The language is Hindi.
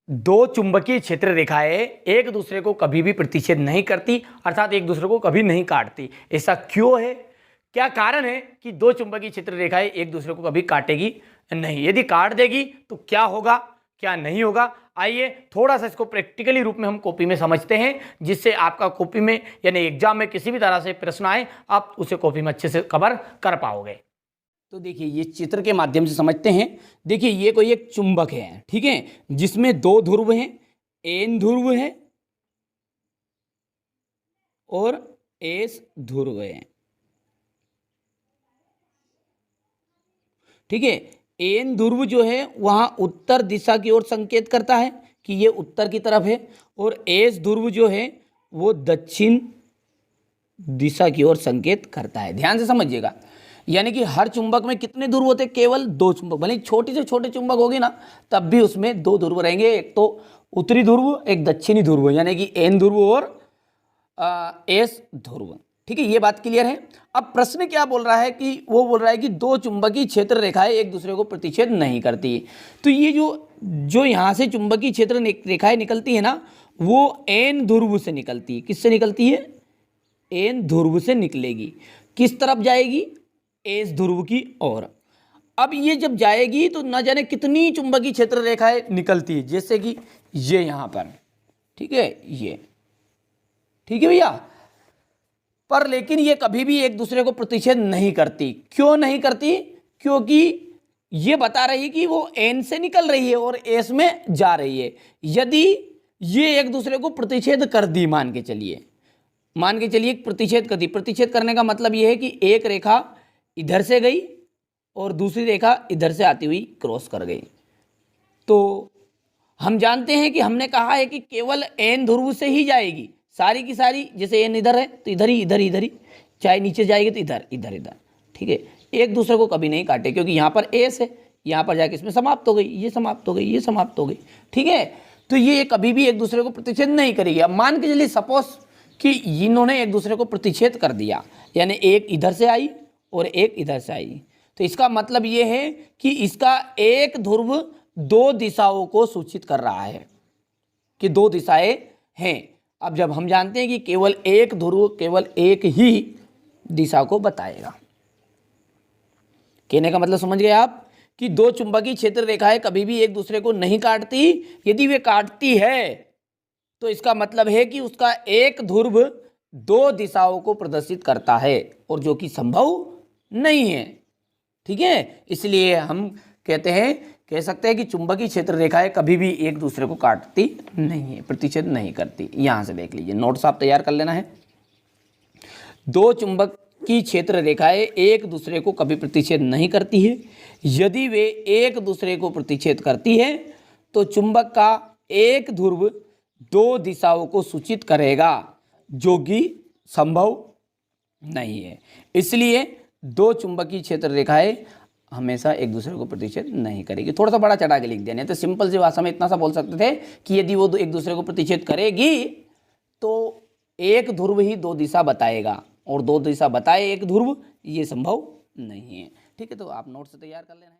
दो चुंबकीय क्षेत्र रेखाएं एक दूसरे को कभी भी प्रतिच्छेद नहीं करती, अर्थात एक दूसरे को कभी नहीं काटती। ऐसा क्यों है? क्या कारण है कि दो चुंबकीय क्षेत्र रेखाएं एक दूसरे को कभी काटेगी नहीं? यदि काट देगी तो क्या होगा, क्या नहीं होगा? आइए थोड़ा सा इसको प्रैक्टिकली रूप में हम कॉपी में समझते हैं, जिससे आपका कॉपी में यानी एग्जाम में किसी भी तरह से प्रश्न आए आप उसे कॉपी में अच्छे से कवर कर पाओगे। तो देखिए ये चित्र के माध्यम से समझते हैं। देखिए ये कोई एक चुंबक है, ठीक है, जिसमें दो ध्रुव हैं, एन ध्रुव है और एस ध्रुव है, ठीक है। एन ध्रुव जो है वहां उत्तर दिशा की ओर संकेत करता है कि ये उत्तर की तरफ है, और एस ध्रुव जो है वो दक्षिण दिशा की ओर संकेत करता है। ध्यान से समझिएगा, यानी कि हर चुंबक में कितने ध्रुव होते हैं? केवल दो चुंबक। भले छोटे से छोटे चुंबक होगी ना तब भी उसमें दो ध्रुव रहेंगे, एक तो उत्तरी ध्रुव, एक दक्षिणी ध्रुव, यानी कि एन ध्रुव और एस ध्रुव, ठीक है। ये बात क्लियर है। अब प्रश्न क्या बोल रहा है कि वो बोल रहा है कि दो चुंबकीय क्षेत्र रेखाएं एक दूसरे को प्रतिच्छेद नहीं करती। तो ये जो यहाँ से चुंबकीय क्षेत्र रेखाएं निकलती है ना, वो एन ध्रुव से निकलती है। किससे निकलती है? एन ध्रुव से निकलेगी। किस तरफ जाएगी? एस ध्रुव की ओर। अब ये जब जाएगी तो न जाने कितनी चुंबकीय क्षेत्र रेखाएं निकलती है, जैसे कि ये यहां पर, ठीक है, ये, ठीक है भैया। पर लेकिन ये कभी भी एक दूसरे को प्रतिच्छेद नहीं करती। क्यों नहीं करती? क्योंकि ये बता रही कि वो एन से निकल रही है और एस में जा रही है। यदि ये एक दूसरे को प्रतिच्छेद कर दी, मान के चलिए प्रतिच्छेद कर दी। प्रतिच्छेद करने का मतलब ये है कि एक रेखा इधर से गई और दूसरी रेखा इधर से आती हुई क्रॉस कर गई। तो हम जानते हैं कि हमने कहा है कि केवल एन ध्रुव से ही जाएगी, सारी की सारी। जैसे एन इधर है तो इधर ही इधर ही इधर ही, चाहे नीचे जाएगी तो इधर इधर इधर, ठीक है। एक दूसरे को कभी नहीं काटे, क्योंकि यहाँ पर एस है, यहाँ पर जाके इसमें समाप्त हो गई, ये समाप्त हो गई, ये समाप्त हो गई, ठीक है। तो ये कभी भी एक दूसरे को प्रतिच्छेद नहीं करेगी। अब मान के चलिए सपोज कि इन्होंने एक दूसरे को प्रतिच्छेद कर दिया, यानी एक इधर से आई और एक इधर से आई, तो इसका मतलब ये है कि इसका एक ध्रुव दो दिशाओं को सूचित कर रहा है कि दो दिशाएं हैं। अब जब हम जानते हैं कि केवल एक ध्रुव केवल एक ही दिशा को बताएगा, कहने का मतलब समझ गए आप कि दो चुंबकीय क्षेत्र रेखाएं कभी भी एक दूसरे को नहीं काटती। यदि वे काटती है तो इसका मतलब है कि उसका एक ध्रुव दो दिशाओं को प्रदर्शित करता है, और जो कि संभव नहीं है, ठीक है। इसलिए हम कह सकते हैं कि चुंबकीय क्षेत्र रेखाएं कभी भी एक दूसरे को काटती नहीं है, प्रतिच्छेद नहीं करती। यहां से देख लीजिए, नोट्स आप तैयार कर लेना है। दो चुंबकीय क्षेत्र रेखाएं एक दूसरे को कभी प्रतिच्छेद नहीं करती है। यदि वे एक दूसरे को प्रतिच्छेद करती है तो चुंबक का एक ध्रुव दो दिशाओं को सूचित करेगा, जो कि संभव नहीं है। इसलिए दो चुंबकीय क्षेत्र रेखाएं हमेशा एक दूसरे को प्रतिच्छेद नहीं करेगी। थोड़ा सा बड़ा चढ़ा के लिख दिया, नहीं तो सिंपल सी भाषा में इतना सा बोल सकते थे कि यदि वो एक दूसरे को प्रतिच्छेद करेगी तो एक ध्रुव ही दो दिशा बताएगा, और दो दिशा बताए एक ध्रुव, ये संभव नहीं है, ठीक है। तो आप नोट से तैयार कर लेना है।